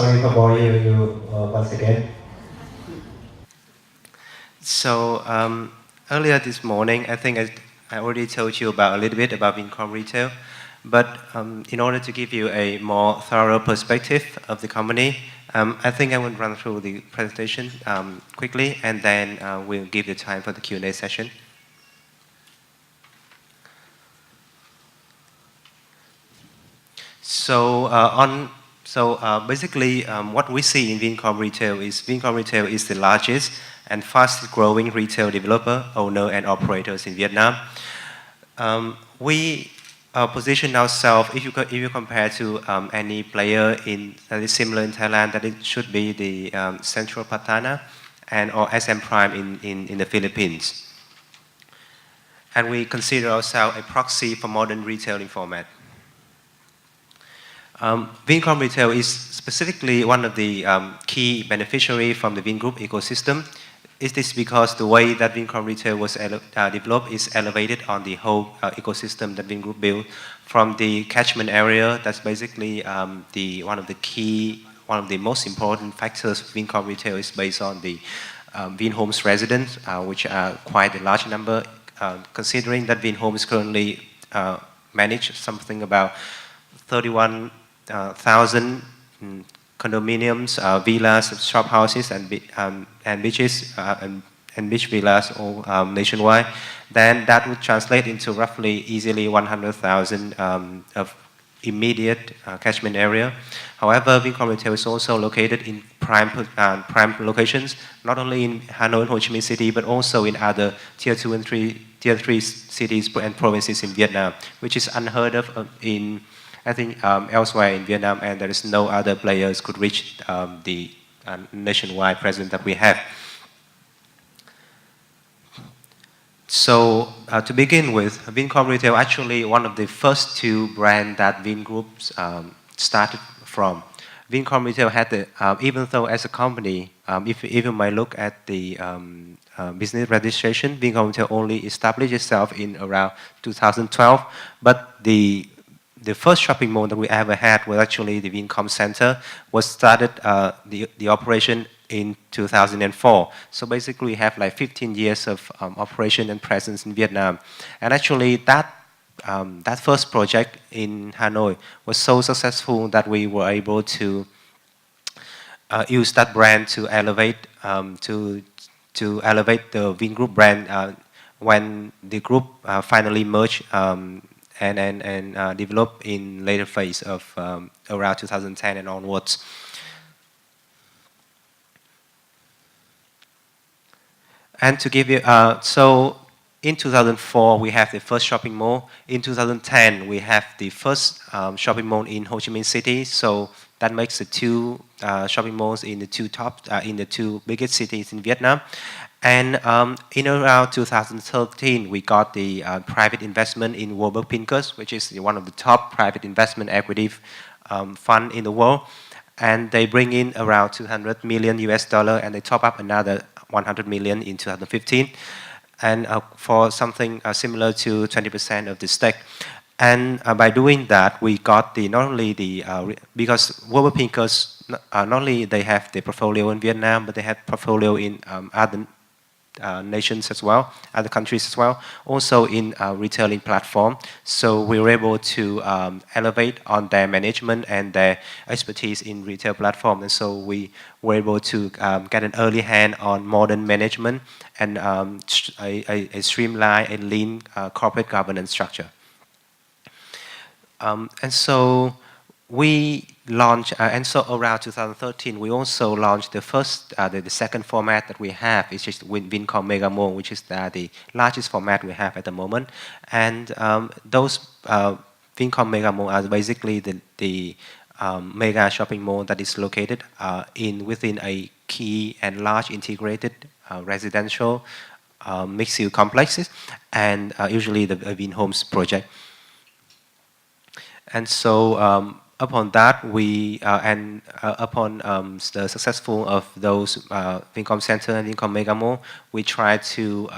sorry for bothering you once again. So earlier this morning, I think I already told you about a little bit about Vincom Retail, but in order to give you a more thorough perspective of the company, I think I will run through the presentation quickly, and then we'll give the time for the Q&A session. So basically, what we see in Vincom Retail is the largest and fastest growing retail developer, owner, and operators in Vietnam. We position ourselves, if you compare to any player that is similar in Thailand, that it should be the Central Patana or SM Prime in the Philippines. And we consider ourselves a proxy for modern retailing format. Vincom Retail is specifically one of the key beneficiaries from the Vingroup ecosystem. Is this because the way that Vincom Retail was developed is elevated on the whole ecosystem that Vingroup built, from the catchment area? That's basically one of the most important factors of Vincom Retail is based on the Vinhomes residents, which are quite a large number, considering that Vinhomes currently manage something about 31,000 condominiums, villas, shop houses, and beaches and beach villas all nationwide. Then that would translate into roughly easily 100,000 of immediate catchment area. However, Vincom Retail is also located in prime locations, not only in Hanoi and Ho Chi Minh City, but also in other tier 2 and tier 3 cities and provinces in Vietnam, which is unheard of in, I think, elsewhere in Vietnam, and there is no other players could reach the nationwide presence that we have. So to begin with, Vincom Retail actually one of the first two brands that Vingroup started from. Vincom Retail had the, even though as a company, if you might look at the business registration, Vincom Retail only established itself in around 2012, but the first shopping mall that we ever had was actually the Vincom Center, was started the operation in 2004. So basically we have like 15 years of operation and presence in Vietnam. And actually that first project in Hanoi was so successful that we were able to use that brand to elevate the Vingroup brand when the group finally merged and develop in later phase of around 2010 and onwards. And to give you, so in 2004 we have the first shopping mall. In 2010 we have the first shopping mall in Ho Chi Minh City. So that makes the two shopping malls in the two biggest cities in Vietnam. And in around 2013, we got the private investment in Warburg Pincus, which is one of the top private investment equity fund in the world. And they bring in around $200 million US, and they top up another 100 million in 2015, and for something similar to 20% of the stake. And by doing that, we got not only because Warburg Pincus, not only they have the portfolio in Vietnam, but they have portfolio in other nations as well, other countries as well, also in retailing platform. So we were able to elevate on their management and their expertise in retail platform. And so we were able to get an early hand on modern management and a streamlined and lean corporate governance structure. And so we launched, and so around 2013, we also launched the second format that we have, is just Vincom Mega Mall, which is the largest format we have at the moment. And those Vincom Mega Mall are basically the mega shopping mall that is located within a key and large integrated residential mixed-use complexes, and usually the Vinhomes project. And so upon that, upon the successful of those Vincom Center and Vincom Mega Mall, we try to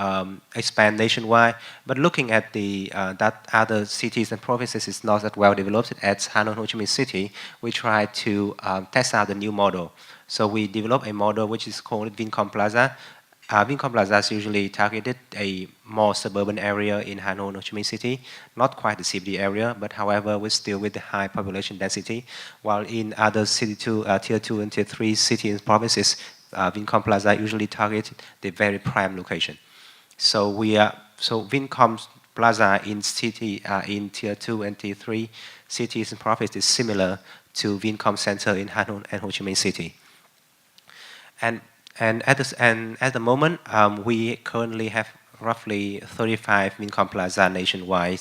expand nationwide. But looking at that other cities and provinces is not that well developed as Hanoi and Ho Chi Minh City, we try to test out a new model. So we developed a model which is called Vincom Plaza. Vincom Plaza is usually targeted a more suburban area in Hanoi and Ho Chi Minh City, not quite the CBD area, but however, we're still with the high population density. While in other tier 2 and tier 3 cities and provinces, Vincom Plaza usually target the very prime location. So Vincom Plaza in tier 2 and tier 3 cities and provinces is similar to Vincom Center in Hanoi and Ho Chi Minh City. And at the moment, we currently have roughly 35 Vincom Plaza nationwide.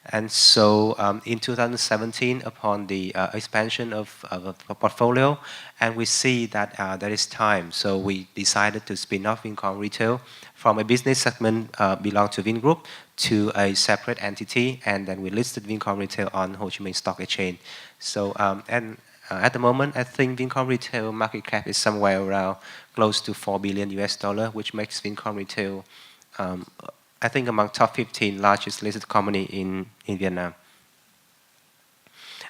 And so in 2017, upon the expansion of a portfolio, and we see that there is time, so we decided to spin off Vincom Retail from a business segment belong to Vingroup to a separate entity, and then we listed Vincom Retail on Ho Chi Minh Stock Exchange. So at the moment, I think Vincom Retail market cap is somewhere around close to $4 billion US, which makes Vincom Retail, I think, among top 15 largest listed company in Vietnam.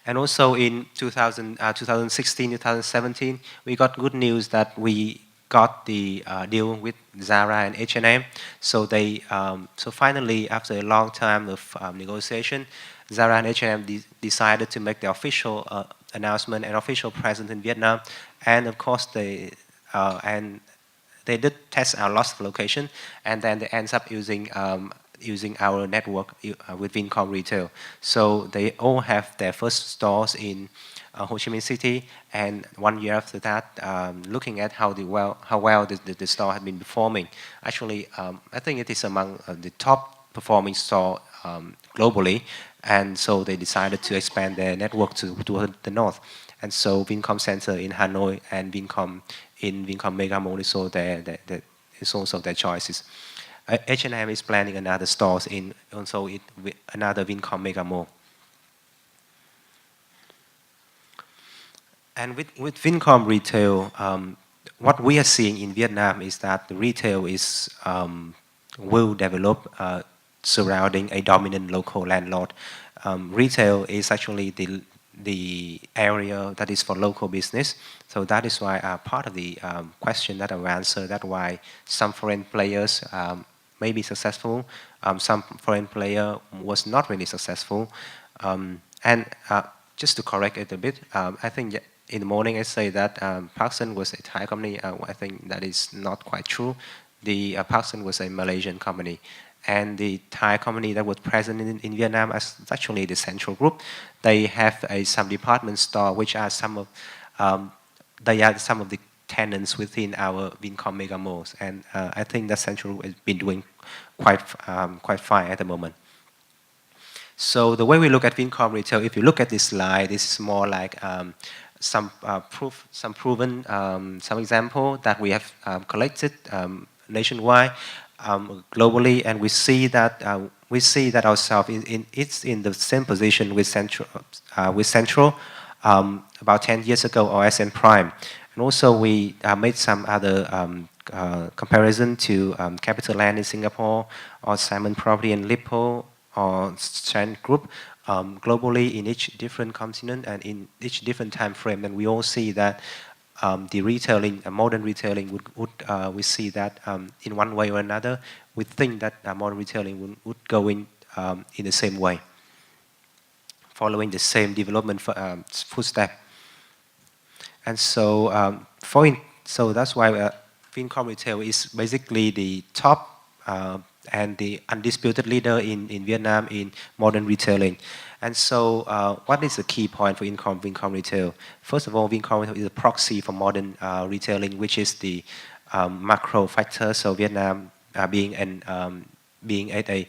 And also in 2016, 2017, we got good news that we got the deal with Zara and H&M. So finally, after a long time of negotiation, Zara and H&M decided to make the official announcement and official presence in Vietnam, and of course they did test our lots of location, and then they end up using our network with Vincom Retail. So they all have their first stores in Ho Chi Minh City, and 1 year after that, looking at how well the store had been performing. Actually, I think it is among the top performing store globally. And so they decided to expand their network to the north. And so Vincom Center in Hanoi and Vincom Mega Mall is also their choices. H&M is planning another stores in another Vincom Mega Mall. And with Vincom Retail, what we are seeing in Vietnam is that the retail is will develop surrounding a dominant local landlord. Retail is actually the area that is for local business. So that is why part of the question that I will answer, that why some foreign players may be successful, some foreign player was not really successful. And just to correct it a bit, I think in the morning I say that Parkson was a Thai company. I think that is not quite true. The Parkson was a Malaysian company. And the Thai company that was present in Vietnam is actually the Central Group. They have some department store, which are some of the tenants within our Vincom Mega Malls. And I think that Central Group has been doing quite fine at the moment. So the way we look at Vincom Retail, if you look at this slide, this is more like some example that we have collected nationwide. Globally, and we see that ourselves it's in the same position with Central about 10 years ago, or SM Prime, and also we made some other comparison to CapitaLand in Singapore, or Simon Property in Lippo, or Strand Group. Globally, in each different continent and in each different time frame, and we all see that. The retailing, modern retailing, we see that in one way or another, we think that modern retailing would go in the same way, following the same development footstep. And so, so that's why Vincom Retail is basically the top and the undisputed leader in Vietnam in modern retailing. And so what is the key point for Vincom Retail? First of all, Vincom Retail is a proxy for modern retailing, which is the macro factor. So Vietnam being at a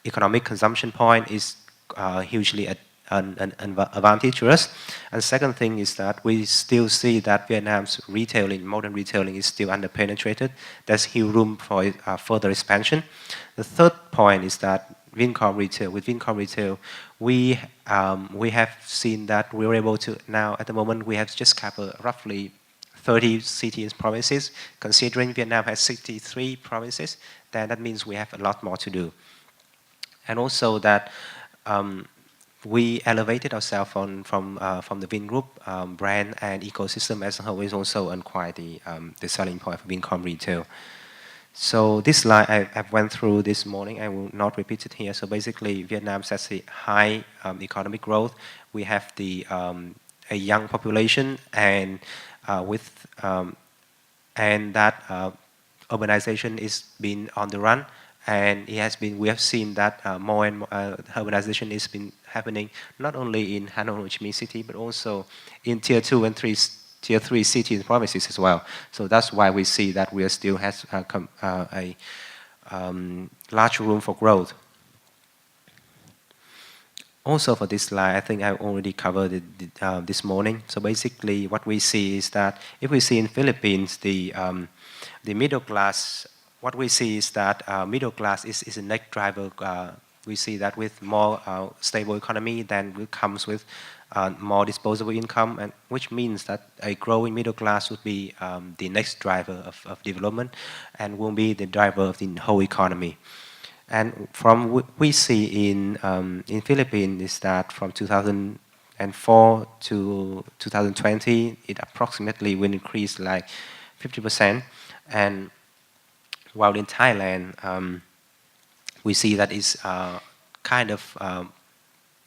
economic consumption point is hugely an advantage to us. And the second thing is that we still see that Vietnam's retailing, modern retailing, is still underpenetrated. There's huge room for further expansion. The third point is that with Vincom Retail, we have seen that we were able to now at the moment we have just covered roughly 30 cities and provinces. Considering Vietnam has 63 provinces, then that means we have a lot more to do. And also that we elevated ourselves from the Vin Group brand and ecosystem as a whole is also quite the selling point for Vincom Retail. So this slide I went through this morning. I will not repeat it here. So basically, Vietnam has a high economic growth. We have a young population, and and that urbanization is been on the run, and it has been. We have seen that more and more urbanization has been happening not only in Hanoi, Ho Chi Minh City, but also in Tier 2 and Tier 3 cities and provinces as well. So that's why we see that we still has a large room for growth. Also for this slide, I think I already covered it this morning. So basically what we see is that if we see in Philippines, the middle class, what we see is that middle class is a net driver. We see that with more stable economy, then it comes with more disposable income, and which means that a growing middle class would be the next driver of development and will be the driver of the whole economy. And from what we see in Philippines is that from 2004 to 2020, it approximately will increase like 50%. And while in Thailand, we see that it's kind of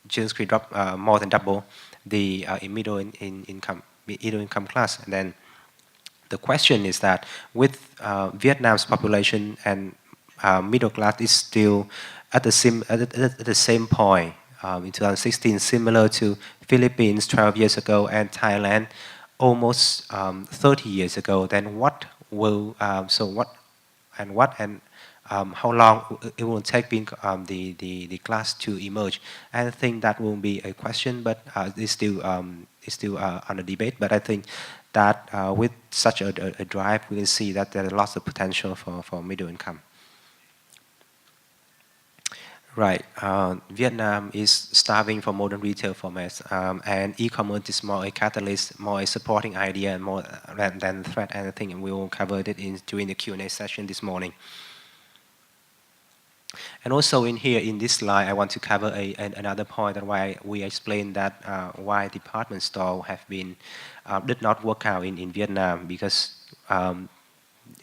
just drop more than double the middle income class. And then the question is that with Vietnam's population and middle class is still at the same point in 2016, similar to Philippines 12 years ago and Thailand almost 30 years ago. Then what will how long it will take the class to emerge? I think that will be a question, but it's still under debate. But I think that with such a drive, we will see that there are lots of potential for middle income. Right. Vietnam is starving for modern retail formats, and e-commerce is more a catalyst, more a supporting idea, and more than threat. And I think we will cover it during the Q&A session this morning. And also in here, in this slide, I want to cover another point that why we explained that why department store have been did not work out in Vietnam, because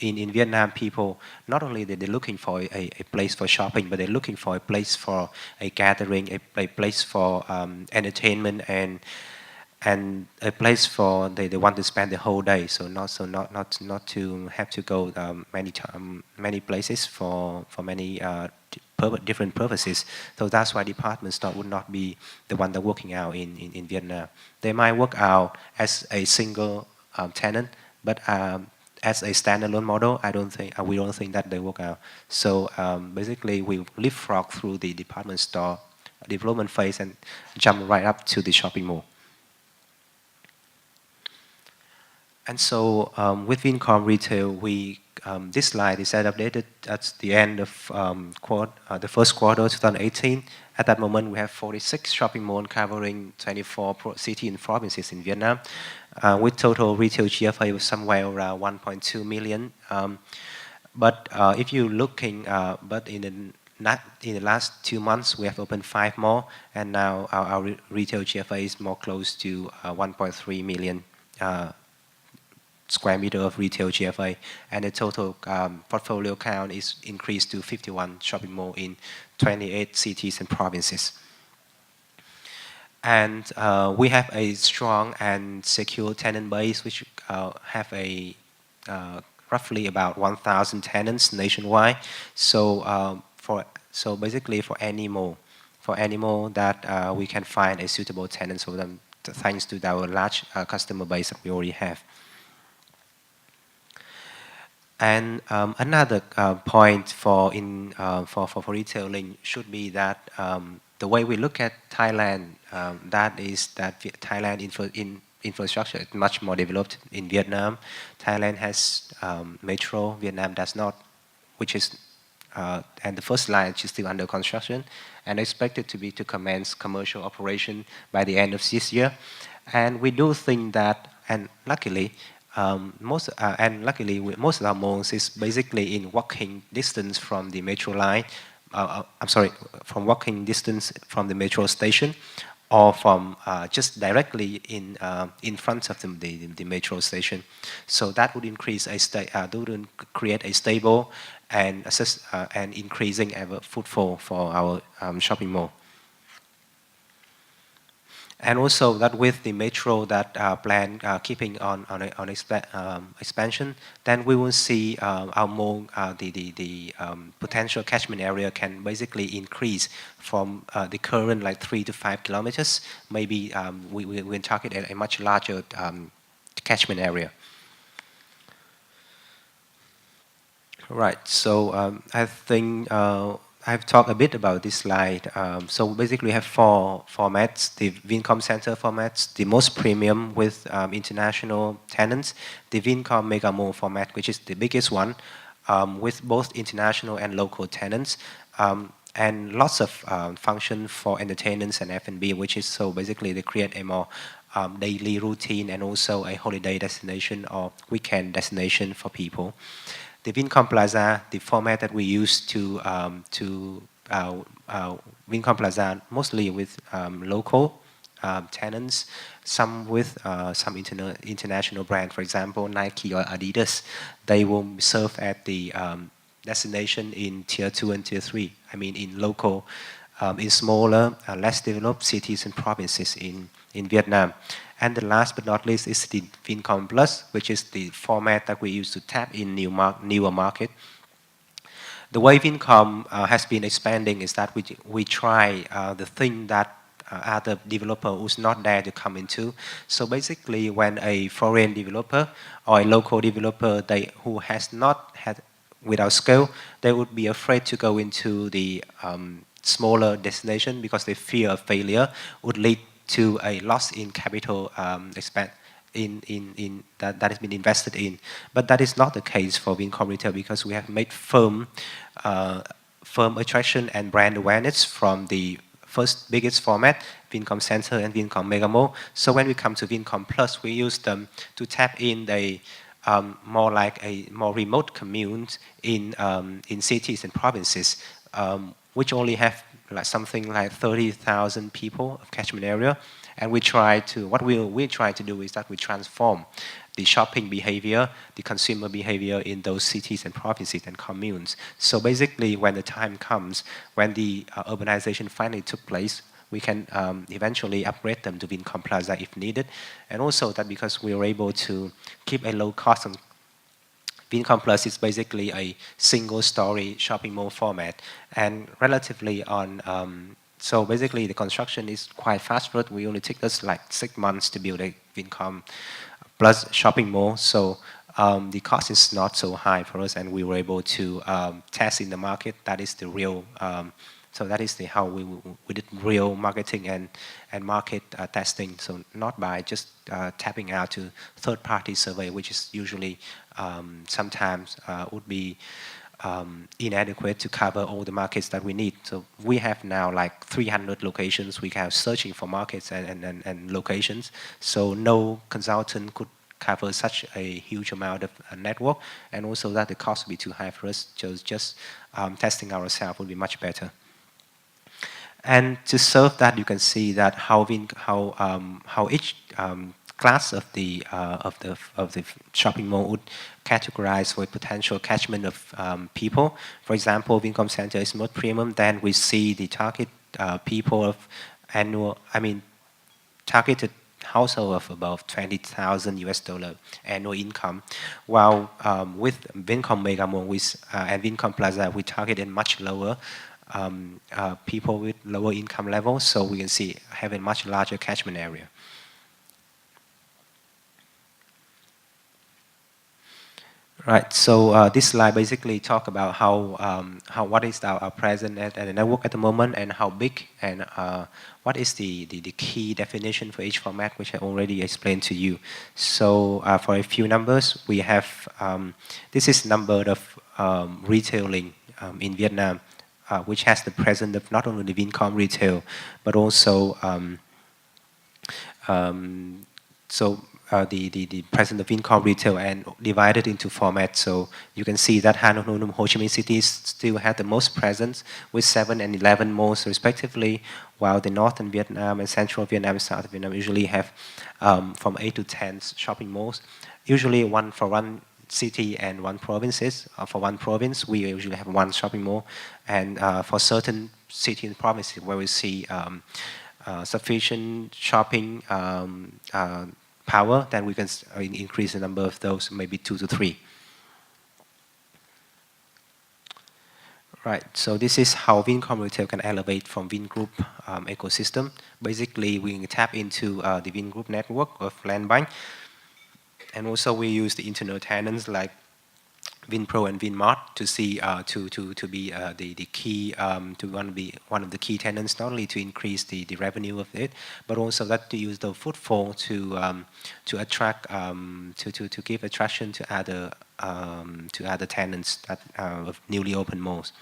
in Vietnam, people not only they're looking for a place for shopping, but they're looking for a place for a gathering, a place for entertainment, and a place for they want to spend the whole day. So not to have to go many places for many different purposes. So that's why department store would not be the one that working out in Vietnam. They might work out as a single tenant, but as a standalone model, we don't think that they work out. So basically, we leapfrog through the department store development phase and jump right up to the shopping mall. And so with Vincom Retail, this slide is updated at the end of the first quarter 2018. At that moment, we have 46 shopping malls covering 24 cities and provinces in Vietnam, with total retail GFA of somewhere around 1.2 million. But if you're looking, but in the last 2 months, we have opened 5 more, and now our retail GFA is more close to 1.3 million square meter of retail GFA, and the total portfolio count is increased to 51 shopping malls in 28 cities and provinces. And we have a strong and secure tenant base, which have a roughly about 1,000 tenants nationwide. So basically for any mall that we can find a suitable tenants for them, thanks to our large customer base that we already have. And another point for retailing should be that the way we look at Thailand, that is that Thailand infrastructure is much more developed in Vietnam. Thailand has metro, Vietnam does not, which is and the first line is still under construction, and expected to commence commercial operation by the end of this year. And we do think that, and luckily, most of our malls is basically in walking distance from the metro line. I'm sorry, from walking distance from the metro station, or from just directly in front of the metro station. So that would increase that would create a stable and increasing ever footfall for our shopping mall. And also that with the metro that plan keeping on expansion, then we will see our mall, the potential catchment area can basically increase from the current like 3 to 5 kilometers. Maybe we will target a much larger catchment area. Right. So I think I've talked a bit about this slide. So basically we have 4 formats: the Vincom Center formats, the most premium with international tenants, the Vincom Mega Mall format, which is the biggest one, with both international and local tenants, and lots of function for entertainers and F&B, which is so basically they create a more daily routine and also a holiday destination or weekend destination for people. The Vincom Plaza, the format that we use to Vincom Plaza, mostly with local tenants, some with some international brand, for example, Nike or Adidas. They will serve at the destination in tier 2 and tier 3. I mean, in local, in smaller, less developed cities and provinces in Vietnam. And the last but not least is the Vincom Plus, which is the format that we use to tap in newer market. The way Vincom has been expanding is that we try the thing that other developer who's not there to come into. So basically, when a foreign developer or a local developer who has not had without scale, they would be afraid to go into the smaller destination because they fear failure would lead to a loss in capital that has been invested in. But that is not the case for Vincom Retail because we have made firm attraction and brand awareness from the first biggest format, Vincom Center and Vincom Mega Mall. So when we come to Vincom Plus, we use them to tap in the more like a more remote communes in cities and provinces, which only have like something like 30,000 people of catchment area, and we try to we try to do is that we transform the shopping behavior, the consumer behavior in those cities and provinces and communes. So basically, when the time comes, when the urbanization finally took place, we can eventually upgrade them to Vincom Plaza if needed, and also that because we were able to keep a low cost on Vincom Plus is basically a single-story shopping mall format, and relatively on. So basically, the construction is quite fast. But we only take us like 6 months to build a Vincom Plus shopping mall. So the cost is not so high for us, and we were able to test in the market. That is the real. So that is how we did real marketing and market testing. So not by just tapping out to third-party survey, which is usually sometimes would be inadequate to cover all the markets that we need. So we have now like 300 locations. We have searching for markets and locations. So no consultant could cover such a huge amount of network, and also that the cost would be too high for us. So just testing ourselves would be much better. And to serve that, you can see that how each class of the shopping mall would categorize for a potential catchment of people. For example, Vincom Center is more premium. Then we see the target people of targeted household of about $20,000 annual income. While with Vincom Mega Mall and Vincom Plaza, we targeted much lower. People with lower income levels, so we can see have a much larger catchment area. Right. So this slide basically talk about what is our present at the network at the moment, and how big, and what is the key definition for each format, which I already explained to you. So for a few numbers, we have this is number of retailing in Vietnam, which has the presence of not only the Vincom Retail, but also the presence of Vincom Retail and divided into formats. So you can see that Hanoi, Ho Chi Minh cities still have the most presence with 7 and 11 malls respectively, while the Northern Vietnam and Central Vietnam and South Vietnam usually have from 8 to 10 shopping malls, usually one for one city and one provinces. For one province, we usually have one shopping mall, and for certain city and provinces where we see sufficient shopping power, then we can increase the number of those, maybe 2 to 3. Right, so this is how Vincom Retail can elevate from Vingroup ecosystem. Basically, we tap into the Vingroup network of land bank, and also we use the internal tenants like Vinpro and Vinmart to see to be the key to want to be one of the key tenants, not only to increase the revenue of it, but also that to use the footfall to attract to give attraction to other tenants that of newly opened malls.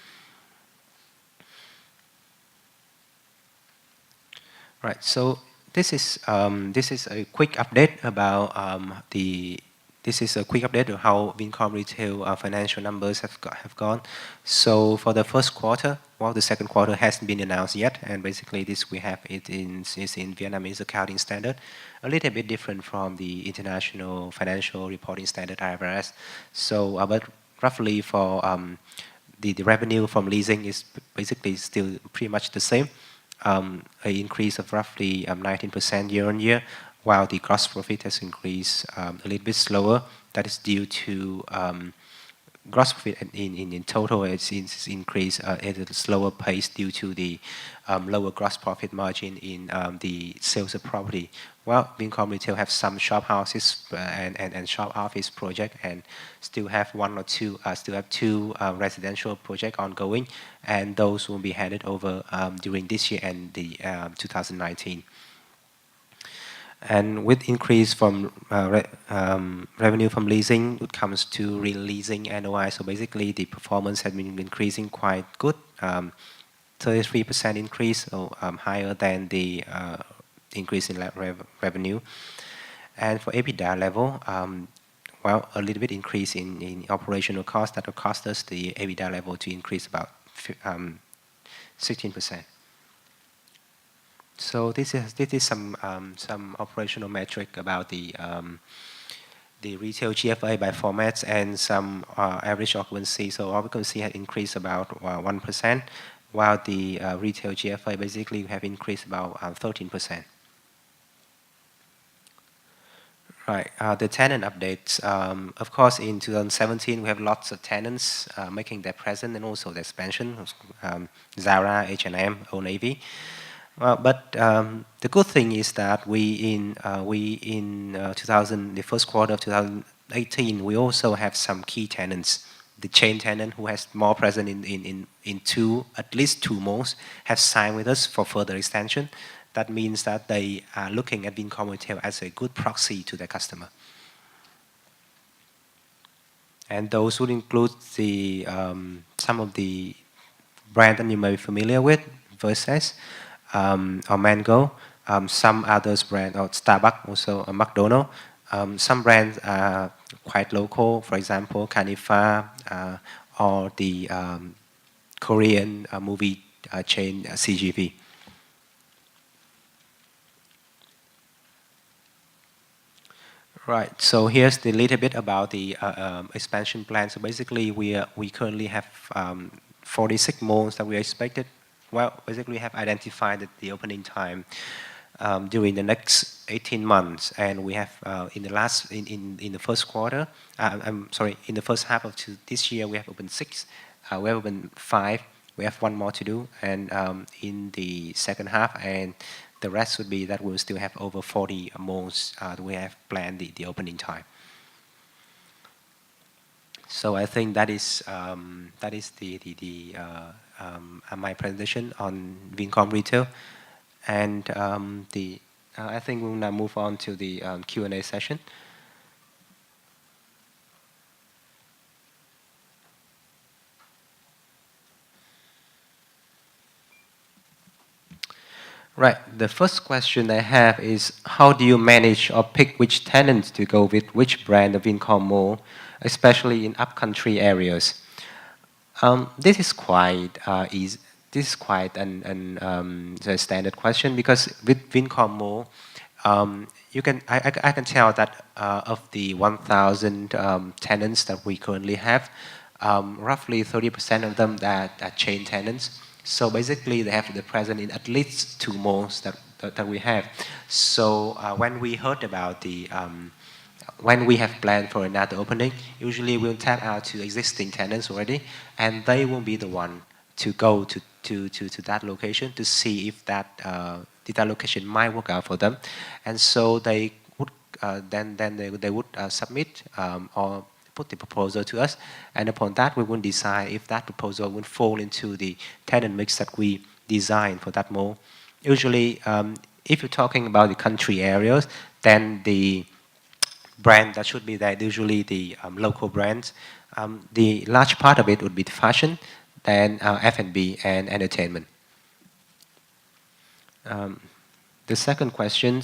Right. So this is a quick update about This is a quick update of how Vincom Retail financial numbers have gone. So for the first quarter, well, the second quarter hasn't been announced yet, and basically this we have it in Vietnamese accounting standard, a little bit different from the international financial reporting standard IFRS. So, but roughly for the revenue from leasing is basically still pretty much the same, an increase of roughly 19% year on year, while the gross profit has increased a little bit slower. That is due to gross profit in total it's increased at a slower pace due to the lower gross profit margin in the sales of property. Well, Vincom Retail have some shop houses and shop office project, and still have two residential project ongoing, and those will be handed over during this year and the 2019. And with increase from revenue from leasing, it comes to releasing NOI. So basically, the performance has been increasing quite good, 33% increase, so higher than the increase in revenue. And for EBITDA level, well, a little bit increase in operational cost that will cost us the EBITDA level to increase about 16%. So this is some operational metric about the retail GFA by formats and some average occupancy. So occupancy had increased about 1%, while the retail GFA basically have increased about 13%. Right, the tenant updates. Of course, in 2017, we have lots of tenants making their presence and also the expansion. Zara, H&M, Old Navy. But the good thing is that the first quarter of 2018, we also have some key tenants. The chain tenant who has more present in at least two malls have signed with us for further extension. That means that they are looking at Vincom Retail as a good proxy to their customer. And those would include some of the brands that you may be familiar with, FSS, or Mango, some others brand, or Starbucks, also McDonald's. Some brands are quite local, for example, Canifa, or the Korean movie chain CGV. Right, so here's the little bit about the expansion plan. So basically, we currently have 46 malls that we expected. Well, basically, we have identified the opening time during the next 18 months, and we have in the first quarter. In the first half of this year, we have opened 6. We have opened 5. We have 1 more to do, and in the second half, and the rest would be that we'll still have over 40 malls that we have planned the opening time. So I think that is my presentation on Vincom Retail, and I think we'll now move on to the Q&A session. Right. The first question I have is how do you manage or pick which tenants to go with which brand of Vincom Mall, especially in upcountry areas? This is quite easy. This is quite a standard question because with Vincom Mall, I can tell that of the 1,000 tenants that we currently have, roughly 30% of them that are chain tenants. So basically, they have to be present in at least two malls that we have. So when we heard about when we have planned for another opening, usually we'll tap out to existing tenants already, and they will be the one to go to that location to see if that location might work out for them. And so they would they would submit or put the proposal to us, and upon that we will decide if that proposal would fall into the tenant mix that we design for that mall. Usually, if you're talking about the country areas, then the brand that should be there, usually the local brands. The large part of it would be the fashion, then F&B and entertainment. The second question,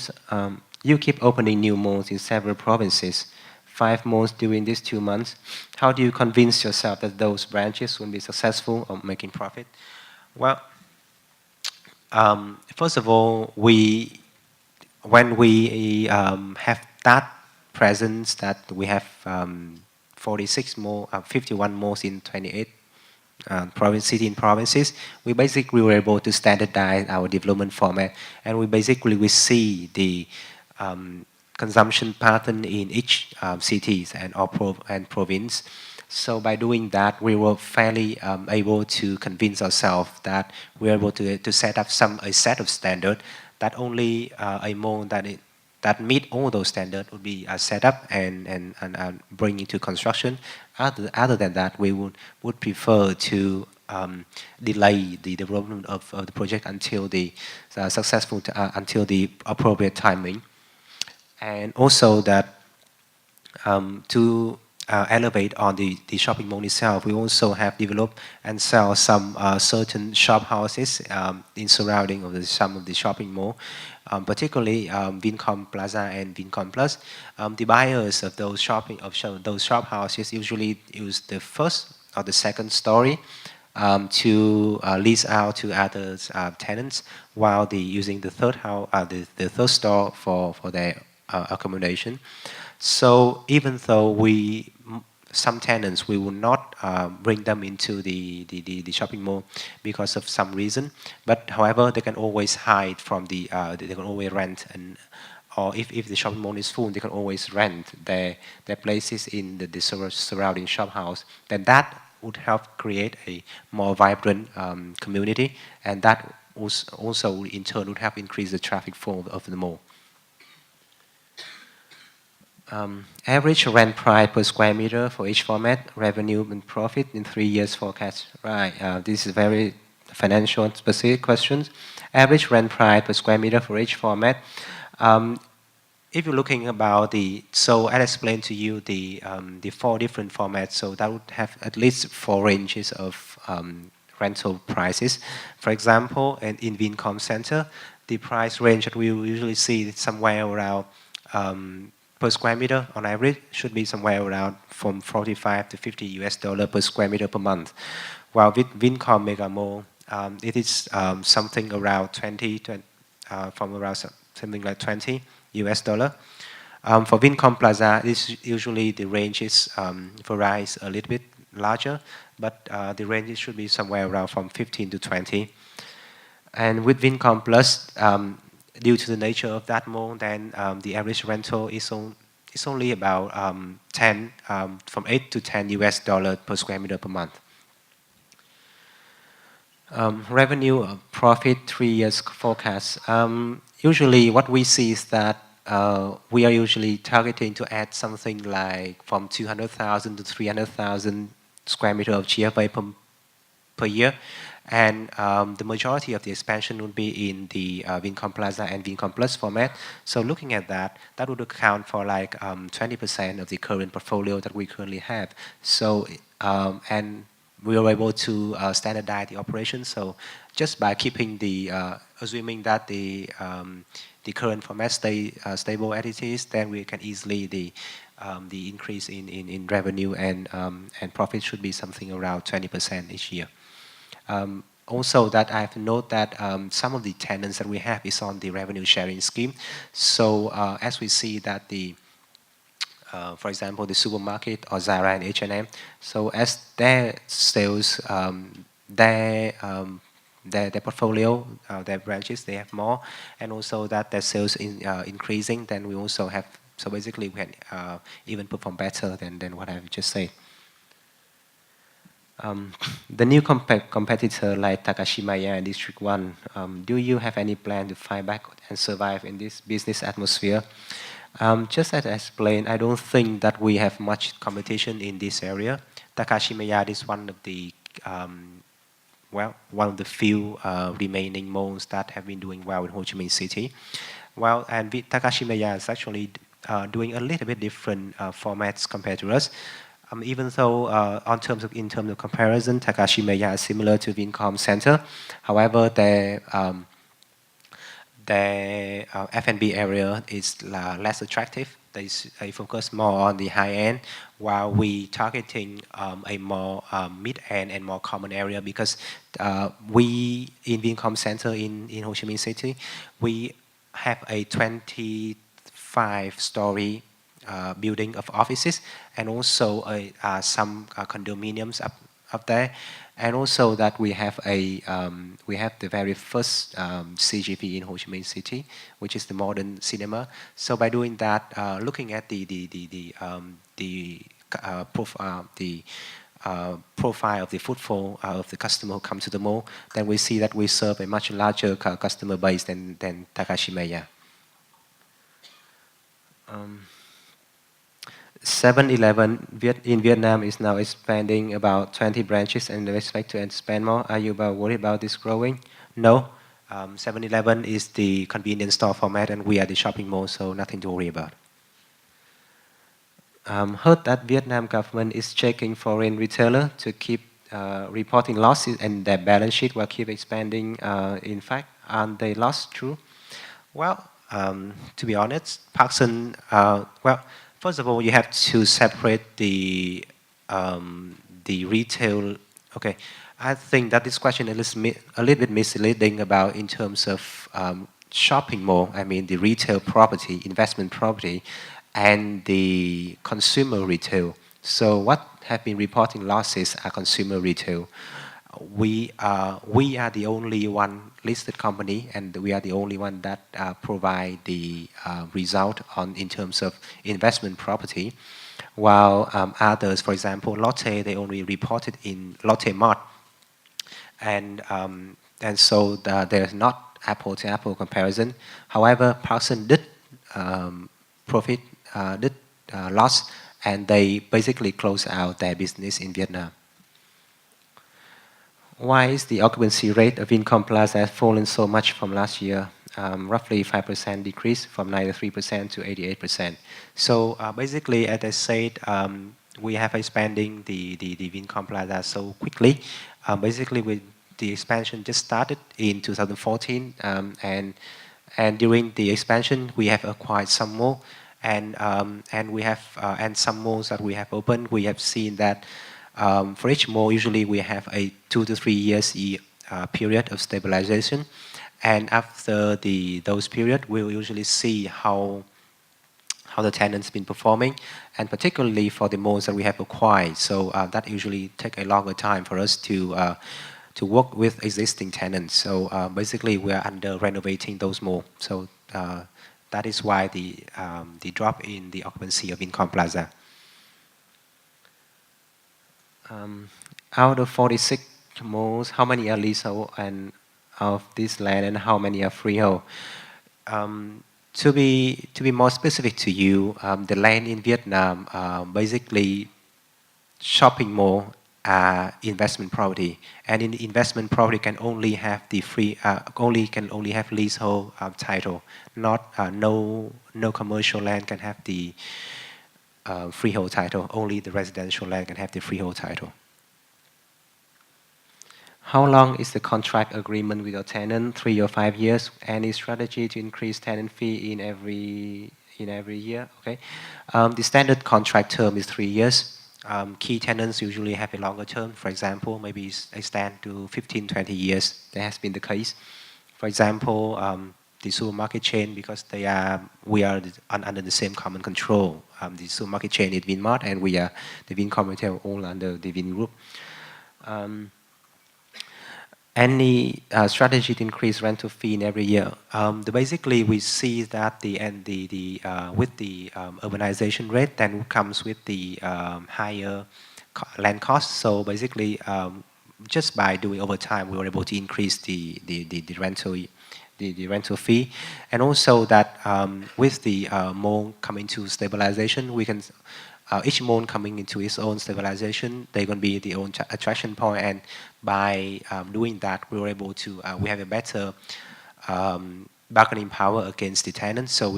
you keep opening new malls in several provinces, 5 malls during these 2 months. How do you convince yourself that those branches will be successful or making profit? Well, first of all, when we have that presence that we have 46 more, 51 malls in 28 city and provinces, we basically were able to standardize our development format, and we see the consumption pattern in each cities and province. So by doing that, we were fairly able to convince ourselves that we are able to set up a set of standards that only a mall that meet all those standards would be set up and bring into construction. Other than that, we would prefer to delay the development of the project until the until the appropriate timing, and also that to elevate on the shopping mall itself, we also have developed and sell some certain shop houses in surrounding of some of the shopping mall, particularly Vincom Plaza and Vincom Plus. The buyers of those those shop houses usually use the first or the second story to lease out to other tenants, while using the third house, the third store for their accommodation. So even though some tenants we will not bring them into the shopping mall because of some reason, but however they can always hide from they can always rent, and or if the shopping mall is full, they can always rent their places in the surrounding shop house. Then that would help create a more vibrant community, and that also in turn would help increase the traffic flow of the mall. Average rent price per square meter for each format, revenue and profit in 3 years forecast. Right, this is very financial specific questions. Average rent price per square meter for each format. If you're looking about so I'll explain to you the 4 different formats. So that would have at least 4 ranges of rental prices. For example, in Vincom Center, the price range that we usually see is somewhere around per square meter on average should be somewhere around from 45 to 50 US dollar per square meter per month. While with Vincom Mega Mall, it is something around from around something like 20 US dollar. For Vincom Plaza, usually the range is varies a little bit larger, but the range should be somewhere around from 15 to 20. And with Vincom Plus, due to the nature of that mall, then the average rental is only about from 8 to 10 US dollar per square meter per month. Revenue profit 3 years forecast. Usually what we see is that we are usually targeting to add something like from 200,000 to 300,000 square meter of GFA per year. And the majority of the expansion would be in the Vincom Plaza and Vincom Plus format. So looking at that would account for like 20% of the current portfolio that we currently have. So and we were able to standardize the operation. So just by keeping the, assuming that the current format stay stable as it is, then we can easily the increase in revenue and profit should be something around 20% each year. Also, that I have to note that some of the tenants that we have is on the revenue sharing scheme. So as we see that the for example, the supermarket or Zara and H&M. So as their sales, their portfolio, their branches, they have more, and also that their sales is increasing, then we also have, so basically we can even perform better than what I've just said. The new competitor like Takashimaya and District 1, do you have any plan to fight back and survive in this business atmosphere? Just as I explained, I don't think that we have much competition in this area. Takashimaya is one of the one of the few remaining malls that have been doing well in Ho Chi Minh City. Well, and Takashimaya is actually doing a little bit different formats compared to us. Even though in terms of comparison, Takashimaya is similar to Vincom Center. However, their F&B area is less attractive. They focus more on the high end, while we targeting a more mid-end and more common area, because we in Vincom Center in Ho Chi Minh City, we have a 25-story building of offices, and also some condominiums up there, and also that we have the very first CGV in Ho Chi Minh City, which is the modern cinema. So by doing that, looking at the profile of the footfall of the customer who come to the mall, then we see that we serve a much larger customer base than Takashimaya. 7-Eleven in Vietnam is now expanding about 20 branches and they expect to expand more. Are you worried about this growing? No. 7-Eleven is the convenience store format and we are the shopping mall, so nothing to worry about. Heard that Vietnam government is checking foreign retailer to keep reporting losses and their balance sheet will keep expanding. In fact, aren't they lost? True? Well, to be honest, Parkson, well, first of all, you have to separate the retail. Okay, I think that this question is a little bit misleading about in terms of shopping mall. I mean the retail property, investment property, and the consumer retail. So what have been reporting losses are consumer retail. We are the only one listed company, and we are the only one that provide the result in terms of investment property, while others, for example, Lotte, they only reported in Lotte Mart, and so there's not apple-to-apple comparison. However, Parkson did profit, did loss, and they basically closed out their business in Vietnam. Why is the occupancy rate of Vincom Plaza has fallen so much from last year? Roughly 5% decrease from 93% to 88%. So basically, as I said, we have expanding the Vincom Plaza so quickly. Basically, the expansion just started in 2014, and during the expansion, we have acquired some more, and we have and some malls that we have opened. We have seen that. For each mall, usually we have a 2 to 3 years period of stabilization, and after those period, we'll usually see how the tenants been performing, and particularly for the malls that we have acquired. So that usually take a longer time for us to work with existing tenants. So basically, we are under renovating those malls. So that is why the drop in the occupancy of Vincom Plaza. Out of 46 malls, how many are leasehold and of this land, and how many are freehold? To be more specific to you, the land in Vietnam, basically, shopping mall are investment property, and in investment property can only have the only have leasehold title, not no commercial land can have the freehold title. Only the residential land can have the freehold title. How long is the contract agreement with your tenant? 3 or 5 years? Any strategy to increase tenant fee in every year? Okay. The standard contract term is 3 years. Key tenants usually have a longer term. For example, maybe extend to 15, 20 years. That has been the case. For example, the supermarket chain, because we are under the same common control. The supermarket chain is Vinmart, and we are the Vincom Retail, all under the Vin Group. Any strategy to increase rental fee in every year? Basically, we see that with the urbanization rate, then comes with the higher land costs. So basically, just by doing over time, we were able to increase the rental fee, and also that with the mall coming to stabilization, we can. Each mall coming into its own stabilization, they're going to be the own attraction point, and by doing that, we were able to we have a better bargaining power against the tenants. So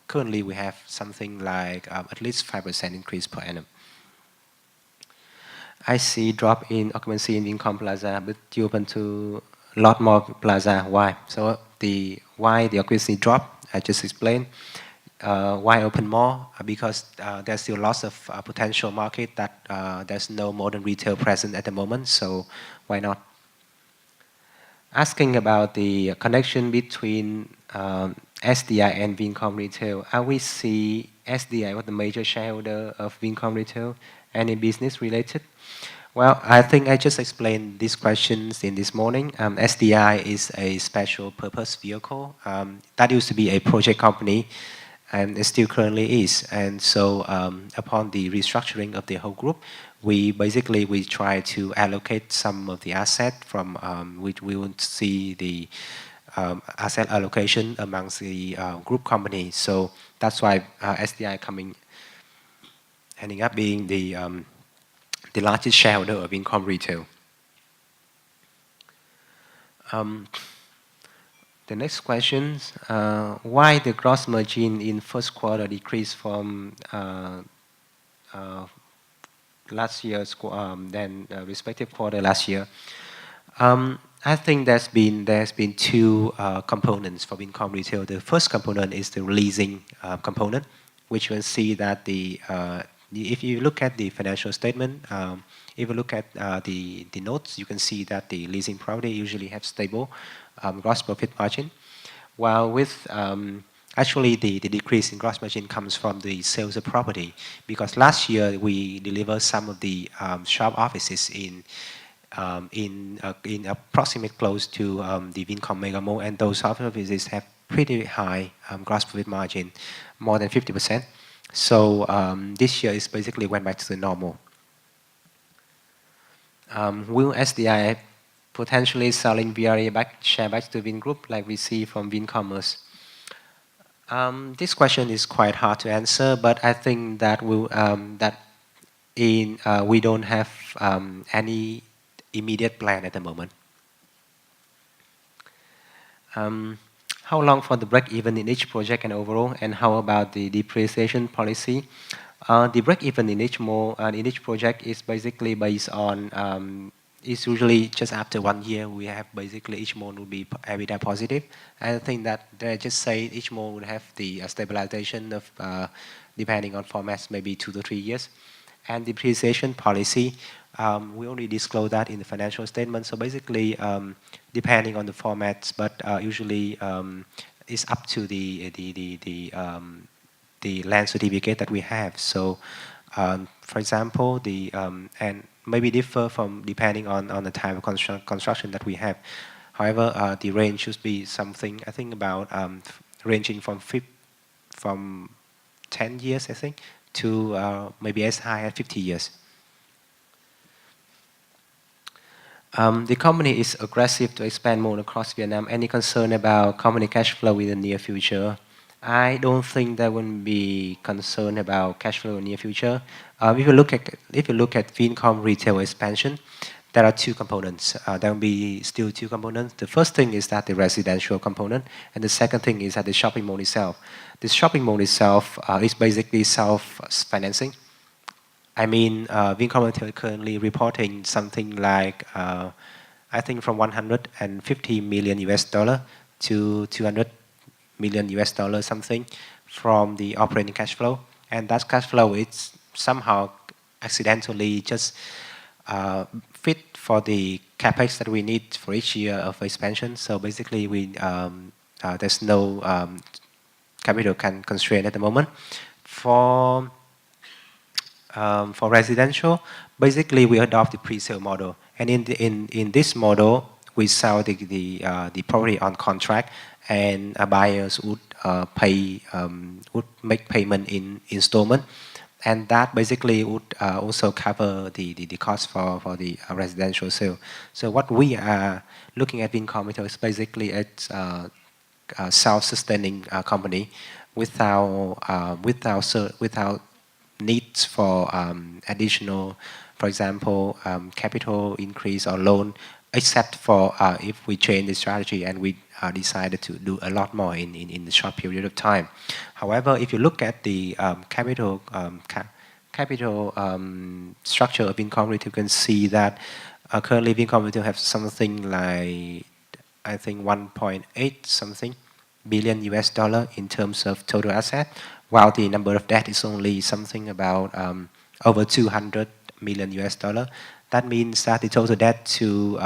currently we have something like at least 5% increase per annum. I see drop in occupancy in Vincom Plaza, but you open to a lot more plaza. Why? So why the occupancy drop? I just explained. Why open more? Because there's still lots of potential market that there's no modern retail present at the moment, so why not? Asking about the connection between SDI and Vincom Retail. We see SDI was the major shareholder of Vincom Retail. Any business related? Well, I think I just explained these questions in this morning. SDI is a special purpose vehicle. That used to be a project company, and it still currently is. And so upon the restructuring of the whole group, we try to allocate some of the asset from which we would see the asset allocation amongst the group companies. So that's why SDI ending up being the largest shareholder of Vincom Retail. The next question, why the gross margin in first quarter decreased from last year's respective quarter last year? I think there's been two components for Vincom Retail. The first component is the leasing component, which you will see that if you look at the financial statement, if you look at the notes, you can see that the leasing property usually have stable gross profit margin, while with actually the decrease in gross margin comes from the sales of property, because last year we delivered some of the shop offices in approximate close to the Vincom Mega Mall, and those offices have pretty high gross profit margin, more than 50%. So this year is basically went back to the normal. Will SDI potentially selling VRE share back to Vin Group like we see from Vincommerce? This question is quite hard to answer, but I think that we don't have any immediate plan at the moment. How long for the break even in each project and overall, and how about the depreciation policy? The break even in each project is basically based on it's usually just after 1 year. We have basically each mall will be EBITDA positive. I think that they just say each mall will have the stabilization of depending on formats, maybe 2 to 3 years. And depreciation policy, we only disclose that in the financial statement. So basically, depending on the formats, but usually it's up to the land certificate that we have. So, for example, and maybe differ from depending on the type of construction that we have. However, the range should be something I think about ranging from 10 years, I think, to maybe as high as 50 years. The company is aggressive to expand more across Vietnam. Any concern about company cash flow in the near future? I don't think there will be concern about cash flow in the near future. If you look at Vincom Retail expansion, there are two components. There will be still two components. The first thing is that the residential component, and the second thing is that the shopping mall itself. The shopping mall itself is basically self-financing. I mean, Vincom Retail currently reporting something like, I think from 150 million US dollar to 200 million US dollar something from the operating cash flow. And that cash flow is somehow accidentally just fit for the capex that we need for each year of expansion. So basically, there's no capital constraint at the moment. For residential, basically we adopt the pre-sale model, and in this model, we sell the property on contract, and buyers would make payment in installment, and that basically would also cover the cost for the residential sale. So what we are looking at Vincom Retail is basically a self-sustaining company without needs for additional, for example, capital increase or loan, except for if we change the strategy and we decided to do a lot more in the short period of time. However, if you look at the capital structure of Vincom Retail, you can see that currently Vincom Retail have something like, I think 1.8 something billion US dollar in terms of total asset, while the number of debt is only something about over 200 million US dollar. That means that the total debt to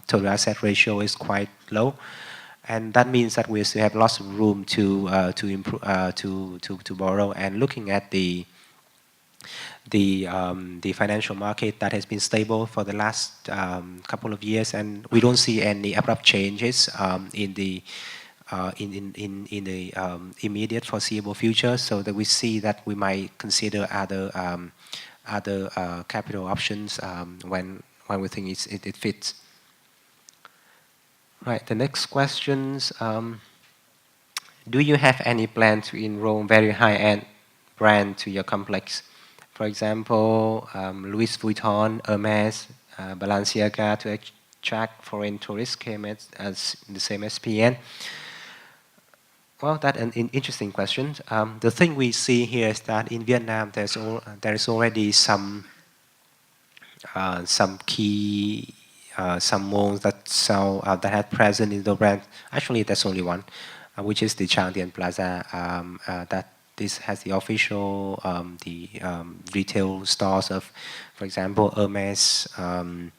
total asset ratio is quite low, and that means that we still have lots of room to improve to borrow. And looking at the financial market that has been stable for the last couple of years, and we don't see any abrupt changes in the immediate foreseeable future, so that we see that we might consider other capital options when we think it fits. Right. The next questions. Do you have any plan to enroll very high-end brand to your complex? For example, Louis Vuitton, Hermes, Balenciaga, to attract foreign tourists came as the same as PN. Well, that's an interesting question. The thing we see here is that in Vietnam, there is already some key malls that sell that have present in the brand. Actually, there's only one, which is the Trang Dien Plaza. That this has the official retail stores of, for example, Hermes and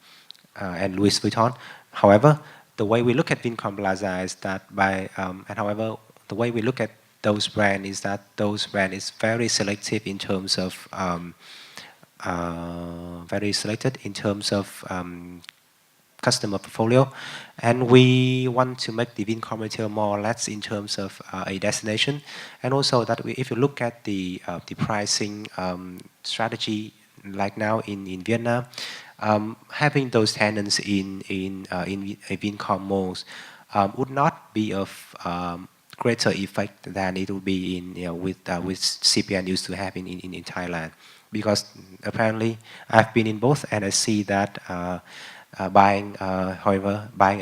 Louis Vuitton. However, the way we look at Vincom Plaza is that the way we look at those brands is that those brands is very selective in terms of customer portfolio, and we want to make the Vincom Retail more or less in terms of a destination, and also that if you look at the pricing strategy like now in Vietnam, having those tenants in Vincom malls would not be of greater effect than it would be with CPN used to have in Thailand, because apparently I've been in both and I see that buying a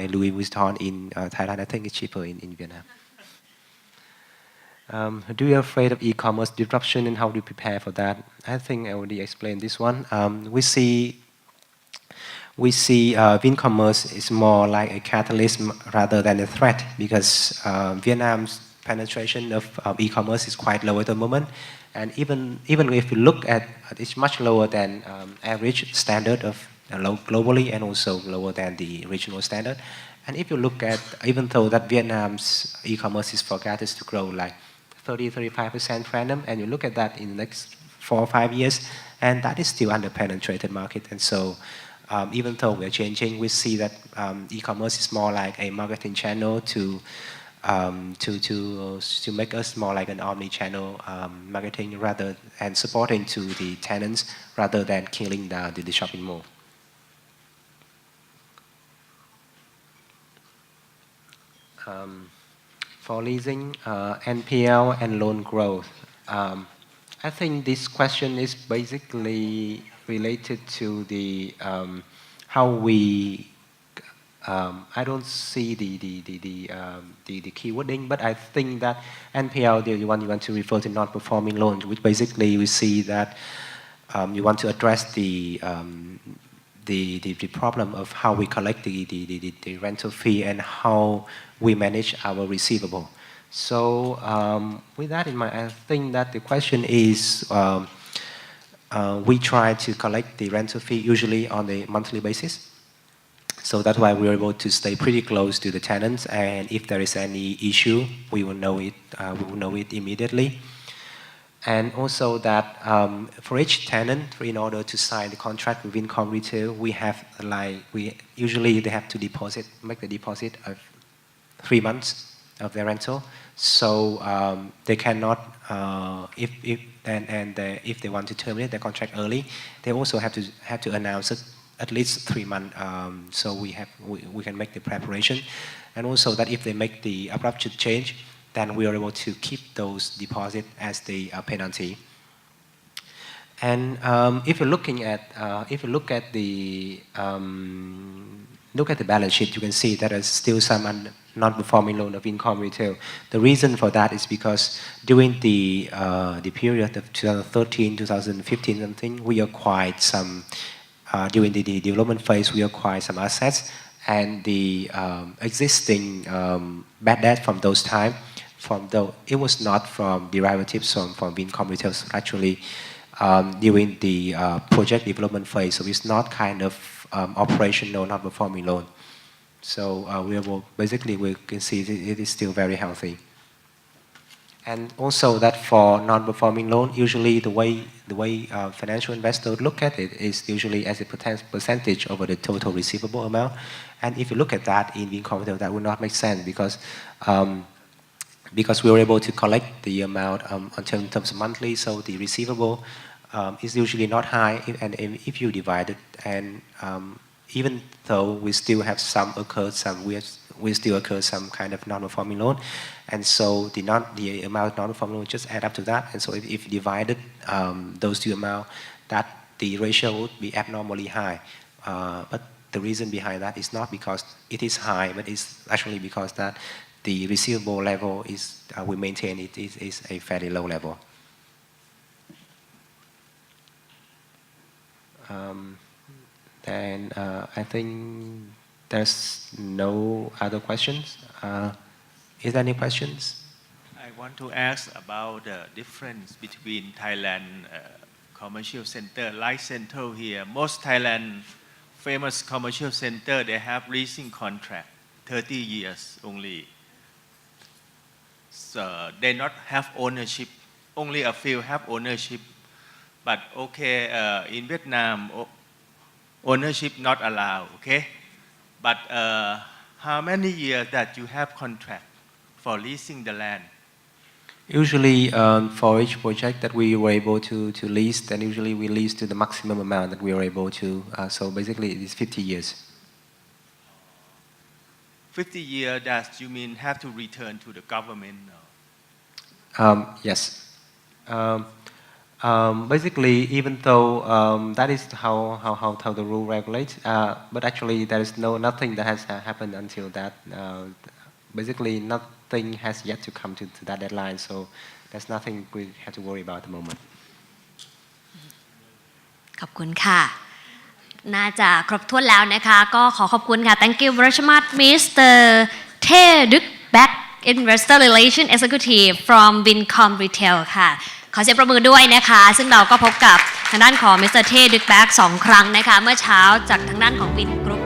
Louis Vuitton in Thailand, I think it's cheaper in Vietnam. Do you afraid of e-commerce disruption and how do you prepare for that? I think I already explained this one. We see Vincommerce is more like a catalyst rather than a threat, because Vietnam's penetration of e-commerce is quite low at the moment, and even if you look at it's much lower than average standard of globally, and also lower than the regional standard. And if you look at, even though that Vietnam's e-commerce is forecasted to grow like 30-35% per annum, and you look at that in the next 4 or 5 years, and that is still under-penetrated market. And so even though we're changing, we see that e-commerce is more like a marketing channel to make us more like an omni-channel marketing and supporting to the tenants rather than killing the shopping mall. For leasing, NPL and loan growth, I think this question is basically related to the how we. I don't see the keywording, but I think that NPL, the one you want to refer to non-performing loans, which basically we see that you want to address the problem of how we collect the rental fee and how we manage our receivable. So with that in mind, I think that the question is we try to collect the rental fee usually on a monthly basis. So that's why we're able to stay pretty close to the tenants, and if there is any issue, we will know it immediately. And also that for each tenant, in order to sign the contract with Vincom Retail, we usually they have to make the deposit of 3 months of their rental. So they cannot, if they want to terminate their contract early, they also have to announce it at least 3 months. So we can make the preparation, and also that if they make the abrupt change, then we are able to keep those deposits as the penalty. And if you're looking at the balance sheet, you can see there is still some non-performing loan of Vincom Retail. The reason for that is because during the period of 2013, 2015 something, we acquired some during the development phase, we acquired some assets, and the existing bad debt from those time, it was not from derivatives from Vincom Retail, actually during the project development phase, so it's not kind of operational non-performing loan. So basically we can see it is still very healthy. And also that for non-performing loan, usually the way financial investors look at it is usually as a percentage over the total receivable amount. And if you look at that in Vincom Retail, that would not make sense because we were able to collect the amount in terms of monthly, so the receivable is usually not high. And if you divide it, and even though we still have we still occur some kind of non-performing loan, and so the amount of non-performing loan just add up to that. And so if you divided those two amounts, that the ratio would be abnormally high. But the reason behind that is not because it is high, but it's actually because that the receivable level is we maintain it is a fairly low level. Then I think there's no other questions. Is there any questions? I want to ask about the difference between Thailand commercial center, like Central here. Most Thailand famous commercial center, they have leasing contract, 30 years only. So they not have ownership. Only a few have ownership. But okay, in Vietnam, ownership not allowed. Okay, but how many years that you have contract for leasing the land? Usually, for each project that we were able to lease, then usually we lease to the maximum amount that we were able to. So basically, it is 50 years. 50 years, that you mean have to return to the government? Yes. Basically, even though that is how the rule regulates, but actually there is nothing that has happened until that. Basically, nothing has yet to come to that deadline, so there's nothing we have to worry about at the moment. ขอบคุณค่ะน่าจะครบถ้วนแล้วนะคะก็ขอขอบคุณค่ะ Thank you very much Mr. Thee Duc Bac Investor Relation Executive from Vincom Retail ค่ะขอเสียงปรบมือด้วยนะคะซึ่งเราก็พบกับทางด้านของ Mr. Thee Duc Bac 2 ครั้งนะคะเมื่อเช้าจากทางด้านของ Vin Group